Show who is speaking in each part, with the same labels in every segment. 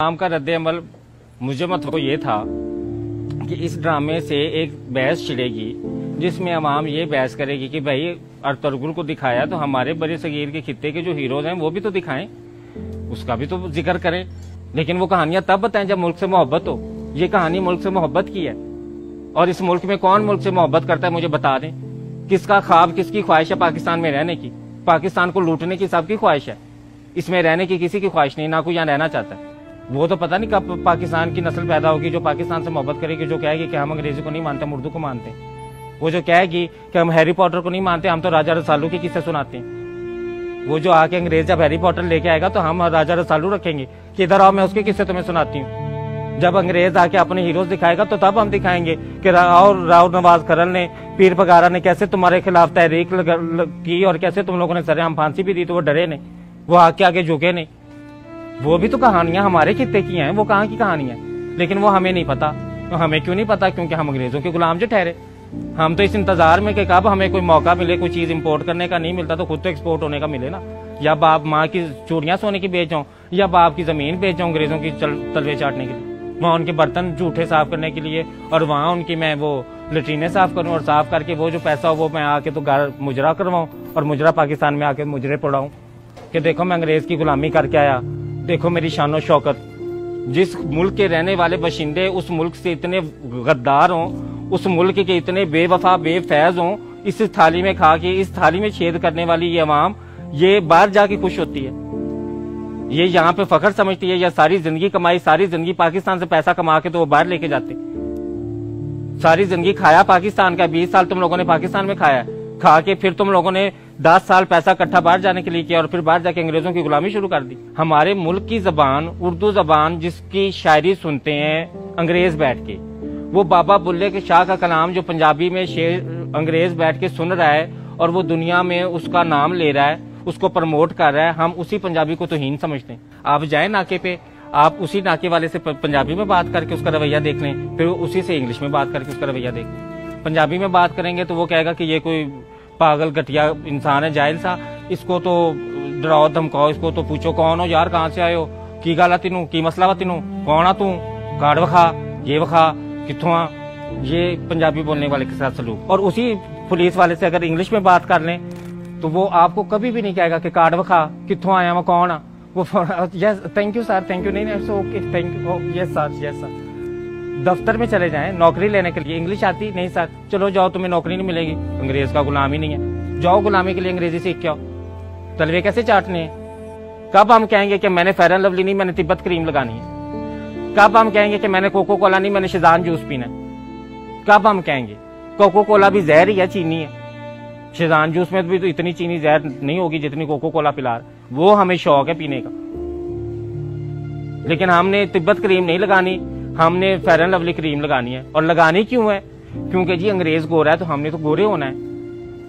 Speaker 1: عوام کا رد عمل مجھے مطلب یہ تھا کہ اس ڈرامے سے ایک بحث چھڑے گی جس میں عوام یہ بحث کرے گی کہ بھائی ارطغرل کو دکھایا تو ہمارے بڑے صغیر کے خطے کے جو ہیروز ہیں وہ بھی تو دکھائیں، اس کا بھی تو ذکر کریں۔ لیکن وہ کہانیاں تب بتائیں جب ملک سے محبت ہو۔ یہ کہانی ملک سے محبت کی ہے، اور اس ملک میں کون ملک سے محبت کرتا ہے مجھے بتا دیں۔ کس کا خواب، کس کی خواہش ہے پاکستان میں رہنے کی؟ پاکستان کو لوٹنے کی سب کی خواہش ہے، اس میں رہنے کی کسی کی خواہش نہیں، نہ کوئی یہاں رہنا چاہتا ہے۔ وہ تو پتہ نہیں کب پاکستان کی نسل پیدا ہوگی جو پاکستان سے محبت کرے گی، جو کہے گی کہ ہم انگریزی کو نہیں مانتے، ہم اردو کو مانتے ہیں۔ وہ جو کہے گی کہ ہم ہیری پوٹر کو نہیں مانتے، ہم تو راجہ رسالو کے قصے سناتے ہیں۔ وہ جو آ کے انگریز جب ہیری پوٹر لے کے آئے گا تو ہم راجہ رسالو رکھیں گے کہ ادھر آؤ میں اس کے قصے تمہیں سناتی ہوں۔ جب انگریز آ کے اپنے ہیروز دکھائے گا تو تب ہم دکھائیں گے کہ راؤ نواز کھرل نے، پیر پگارا نے کیسے تمہارے خلاف تحریک کی اور کیسے تم لوگوں نے سرعام پھانسی بھی دی تو وہ ڈرے نہیں، وہ آگے جھکے نہیں۔ وہ بھی تو کہانیاں ہمارے خطے کی ہیں، وہ کہاں کی کہانیاں ہیں؟ لیکن وہ ہمیں نہیں پتا۔ ہمیں کیوں نہیں پتا؟ کیونکہ ہم انگریزوں کے غلام جو ٹھہرے۔ ہم تو اس انتظار میں کہ کب ہمیں کوئی موقع ملے، کوئی چیز امپورٹ کرنے کا نہیں ملتا تو خود تو ایکسپورٹ ہونے کا ملے نا۔ یا باپ ماں کی چوڑیاں سونے کی بیچ جاؤں، یا باپ کی زمین بیچ جاؤں انگریزوں کی تلوے چاٹنے کے لیے، وہاں ان کے برتن جھوٹے صاف کرنے کے لیے، اور وہاں ان کی میں وہ لٹرینے صاف کروں، اور صاف کر کے وہ جو پیسہ ہو وہ میں آ کے تو گھر مجرا کرواؤں، اور مجرا پاکستان میں آ کے مجرے پڑھاؤں کہ دیکھو میں انگریز کی غلامی کر کے آیا، دیکھو میری شان و شوکت۔ جس ملک کے رہنے والے باشندے اس ملک سے اتنے غدار ہوں، اس ملک کے اتنے بے وفا بے فیض ہوں، اس تھالی میں کھا کے اس تھالی میں چھید کرنے والی یہ عوام یہ باہر جا کے خوش ہوتی ہے، یہ یہاں پہ فخر سمجھتی ہے، یا ساری زندگی کمائی، ساری زندگی پاکستان سے پیسہ کما کے تو وہ باہر لے کے جاتے، ساری زندگی کھایا پاکستان کا، 20 سال تم لوگوں نے پاکستان میں کھایا، کھا کے پھر تم لوگوں نے 10 سال پیسہ اکٹھا باہر جانے کے لیے کیا، اور پھر باہر جا کے انگریزوں کی غلامی شروع کر دی۔ ہمارے ملک کی زبان اردو زبان جس کی شاعری سنتے ہیں انگریز بیٹھ کے، وہ بابا بلے کے شاہ کا کلام جو پنجابی میں شعر انگریز بیٹھ کے سن رہا ہے اور وہ دنیا میں اس کا نام لے رہا ہے، اس کو پروموٹ کر رہا ہے، ہم اسی پنجابی کو توہین سمجھتے ہیں۔ آپ جائیں ناکے پہ، آپ اسی ناکے والے سے پنجابی میں بات کر کے اس کا رویہ دیکھ لیں، پھر اسی سے انگلش میں بات کر کے اس کا رویہ دیکھ لیں۔ پنجابی میں بات کریں گے تو وہ کہے گا کہ یہ کوئی پاگل گٹیا انسان ہے، جاہل سا، اس کو تو ڈراؤ دھمکاؤ، اس کو تو پوچھو کون ہو یار، کہاں سے آئے ہو، کی گل ہے تینوں، کی مسئلہ وا تینوں، کون آ توں، کارڈ وکھا، یہ وکھا، کتوں آ۔ یہ پنجابی بولنے والے کے ساتھ سلوک۔ اور اسی پولیس والے سے اگر انگلش میں بات کر لیں تو وہ آپ کو کبھی بھی نہیں کہے گا کہ کارڈ وکھا، کتوں آیا وہ، کون آ، وہ yes thank you sir, thank you, نہیں اوکے تھینک یو، یس سر یس سر۔ دفتر میں چلے جائیں نوکری لینے کے لیے، انگلش آتی نہیں سر، چلو جاؤ تمہیں نوکری نہیں ملے گی، انگریز کا غلام ہی نہیں ہے، جاؤ غلامی کے لیے انگریزی سیکھ کے آؤ۔ تلوے کیسے چاٹنے ہیں؟ کب ہم کہیں گے کہ میں نے فیئر اینڈ لولی نہیں، میں نے تبت کریم لگانی ہے؟ کب ہم کہیں گے کہ میں نے کوکو کولا نہیں، میں نے شیزان جوس پینا ہے؟ کب ہم کہیں گے؟ کوکو کولا بھی زہر ہی ہے، چینی ہے، شیزان جوس میں بھی تو اتنی چینی زہر نہیں ہوگی جتنی کوکو کولا پلا رہا، وہ ہمیں شوق ہے پینے کا۔ لیکن ہم نے تبت کریم نہیں لگانی، ہم نے فیئر اینڈ لولی کریم لگانی ہے۔ اور لگانی کیوں ہے؟ کیونکہ جی انگریز گورا ہے تو ہم نے تو گورے ہونا ہے۔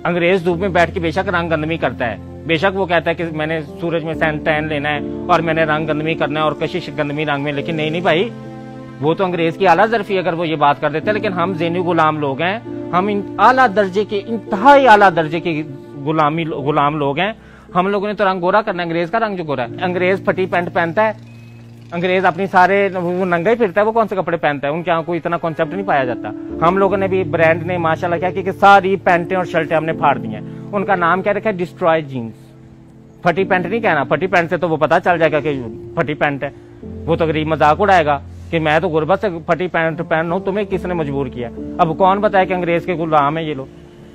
Speaker 1: انگریز دھوپ میں بیٹھ کے بے شک رنگ گندمی کرتا ہے، بے شک وہ کہتا ہے کہ میں نے سورج میں ٹین لینا ہے اور میں نے رنگ گندمی کرنا ہے اور کشش گندمی رنگ میں، لیکن نہیں بھائی، وہ تو انگریز کی اعلیٰ ظرفی اگر وہ یہ بات کر دیتے ہیں، لیکن ہم ذہنی غلام لوگ ہیں، ہم اعلیٰ درجے کے، انتہائی اعلیٰ درجے کے غلام لوگ ہیں۔ ہم لوگوں نے تو رنگ گورا کرنا ہے، انگریز کا رنگ جو گورا ہے۔ انگریز پھٹی پینٹ پہنتا ہے، انگریز اپنی سارے وہ ننگا ہی پھرتا ہے، وہ کون سے کپڑے پہنتا ہے؟ ان کے یہاں کوئی اتنا کانسیپٹ نہیں پایا جاتا۔ ہم لوگوں نے بھی برانڈ نے ماشاءاللہ کیا کہ ساری پینٹیں اور شرٹیں ہم نے پھاڑ دی ہیں، ان کا نام کیا رکھا ہے؟ Destroy jeans. پھٹی پینٹ نہیں کہنا، پھٹی پینٹ سے تو وہ پتا چل جائے گا کہ پھٹی پینٹ ہے، وہ تو غریب مذاق اڑائے گا کہ میں تو غربت سے پھٹی پینٹ پہن ہوں، تمہیں کس نے مجبور کیا؟ اب کون بتایا کہ انگریز کے غلام ہیں یہ لوگ؟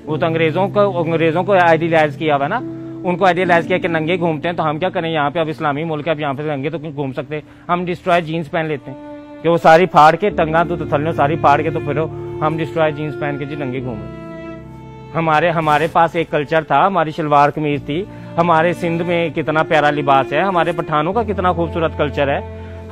Speaker 1: وہ تو انگریزوں کو آئیڈیلائز کیا ہوا نا، ان کو آئیڈیلائز کیا کہ ننگے گھومتے ہیں، تو ہم کیا کریں؟ یہاں پہ اب اسلامی ملک ہے، اب یہاں پہ ننگے تو گھوم سکتے، ہم ڈسٹرائے جینز پہن لیتے ہیں کہ وہ ساری پھاڑ کے ٹنگا تو تھلنے ساری پھاڑ کے تو پھر ہم ڈسٹرائے جینز پہن کے جی ننگے گھومیں۔ ہمارے پاس ایک کلچر تھا، ہماری شلوار قمیض تھی، ہمارے سندھ میں کتنا پیارا لباس ہے، ہمارے پٹھانوں کا کتنا خوبصورت کلچر ہے،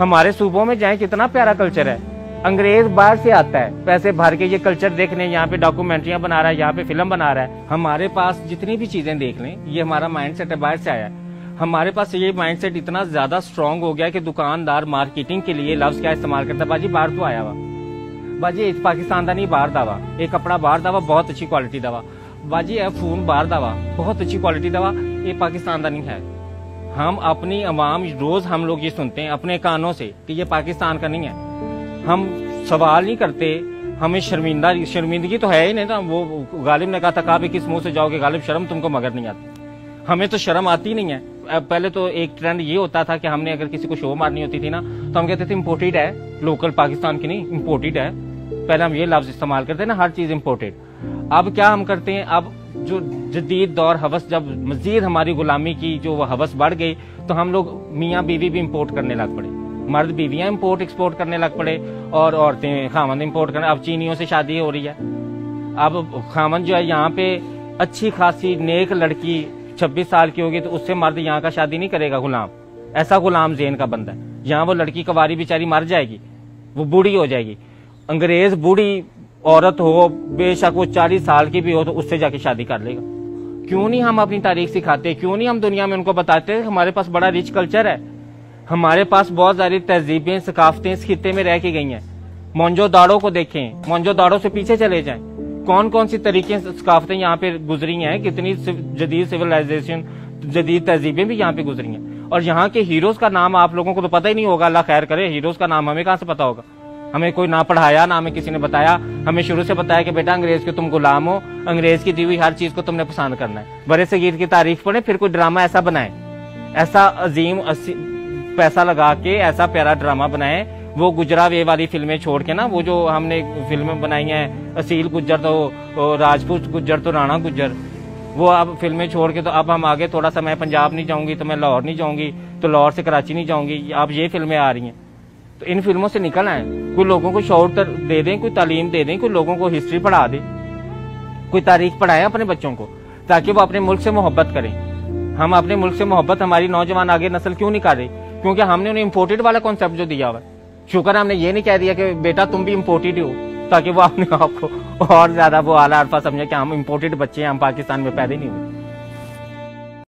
Speaker 1: ہمارے صوبوں میں جائیں کتنا پیارا کلچر ہے۔ انگریز باہر سے آتا ہے پیسے بھر کے یہ کلچر دیکھنے، یہاں پہ ڈاکومنٹریاں بنا رہا ہے، یہاں پہ فلم بنا رہا ہے۔ ہمارے پاس جتنی بھی چیزیں دیکھ لیں، یہ ہمارا مائنڈ سیٹ ہے، باہر سے آیا ہے۔ ہمارے پاس یہ مائنڈ سیٹ اتنا زیادہ اسٹرانگ ہو گیا کہ دکاندار مارکیٹنگ کے لیے لفظ کیا استعمال کرتا ہے؟ باجی باہر تو آیا ہوا، باجی پاکستان دا نہیں باہر دا وا، یہ کپڑا باہر دا وا، بہت اچھی کوالٹی دا وا، باجی یہ فون باہر دا وا، بہت اچھی کوالٹی دا وا، یہ پاکستان دا نہیں ہے۔ ہم اپنی عوام روز ہم لوگ یہ سنتے ہیں اپنے کانوں سے کہ یہ پاکستان کا نہیں ہے. ہم سوال نہیں کرتے. ہمیں شرمندگی تو ہے ہی نہیں نا. وہ غالب نے کہا تھا کہا بھی کس منہ سے جاؤ گے غالب, شرم تم کو مگر نہیں آتی. ہمیں تو شرم آتی نہیں ہے. پہلے تو ایک ٹرینڈ یہ ہوتا تھا کہ ہم نے اگر کسی کو شو مارنی ہوتی تھی نا تو ہم کہتے تھے امپورٹڈ ہے, لوکل پاکستان کی نہیں, امپورٹڈ ہے. پہلے ہم یہ لفظ استعمال کرتے ہیں نا, ہر چیز امپورٹڈ. اب کیا ہم کرتے ہیں, اب جو جدید دور ہوس جب مزید ہماری غلامی کی جو ہوس بڑھ گئی تو ہم لوگ میاں بیوی بھی امپورٹ کرنے لگ پڑے. مرد بیویاں امپورٹ ایکسپورٹ کرنے لگ پڑے اور عورتیں خامند امپورٹ کرنے. اب چینیوں سے شادی ہو رہی ہے. اب خامند جو ہے یہاں پہ اچھی خاصی نیک لڑکی 26 سال کی ہوگی تو اس سے مرد یہاں کا شادی نہیں کرے گا. غلام, ایسا غلام ذہن کا بندہ ہے. یہاں وہ لڑکی کواری بیچاری مر جائے گی, وہ بوڑھی ہو جائے گی. انگریز بوڑھی عورت ہو, بے شک وہ 40 سال کی بھی ہو تو اس سے جا کے شادی کر لے گا. کیوں نہیں ہم اپنی تاریخ سکھاتے؟ کیوں نہیں ہم دنیا میں ان کو بتاتے ہمارے پاس بڑا ریچ کلچر ہے, ہمارے پاس بہت ساری تہذیبیں ثقافتیں اس خطے میں رہ کے گئی ہیں. مونجو داڑو کو دیکھیں, مونجو داڑو سے پیچھے چلے جائیں, کون کون سی طریقے ثقافتیں یہاں پہ گزری ہیں, کتنی جدید سویلائزیشن جدید تہذیبیں بھی یہاں پہ گزری ہیں. اور یہاں کے ہیروز کا نام آپ لوگوں کو تو پتہ ہی نہیں ہوگا, اللہ خیر کرے. ہیروز کا نام ہمیں کہاں سے پتہ ہوگا؟ ہمیں کوئی نہ پڑھایا نہ ہمیں کسی نے بتایا. ہمیں شروع سے بتایا کہ بیٹا انگریز کے تم غلام ہو, انگریز کی دی ہوئی ہر چیز کو تم نے پسند کرنا ہے. برے صغیر کی تاریخ پڑھیں, پھر کوئی ڈرامہ ایسا بنائیں, ایسا عظیم پیسہ لگا کے ایسا پیارا ڈرامہ بنائیں. وہ گجرا وے والی فلمیں چھوڑ کے نا, وہ جو ہم نے فلمیں بنائی ہیں اصیل گجر تو راجپوت گجر تو رانا گجر, وہ اب فلمیں چھوڑ کے تو اب ہم آگے تھوڑا سا میں پنجاب نہیں جاؤں گی تو میں لاہور نہیں جاؤں گی, تو لاہور سے کراچی نہیں جاؤں گی. اب یہ فلمیں آ رہی ہیں تو ان فلموں سے نکل آئیں. کوئی لوگوں کو شعور دے دیں, کوئی تعلیم دے دیں, کوئی لوگوں کو ہسٹری پڑھا دیں, کوئی تاریخ پڑھائیں اپنے بچوں کو تاکہ وہ اپنے ملک سے محبت کریں. ہم اپنے ملک سے محبت, ہماری نوجوان آگے نسل کیوں نہیں کر رہی؟ کیونکہ ہم نے انہیں امپورٹڈ والا کانسیپٹ جو دیا ہوا ہے. شکر ہم نے یہ نہیں کہہ دیا کہ بیٹا تم بھی امپورٹڈ ہو, تاکہ وہ اپنے آپ کو اور زیادہ وہ اعلیٰ عرفہ سمجھے کہ ہم امپورٹڈ بچے ہیں, ہم پاکستان میں پیدا نہیں ہوئے.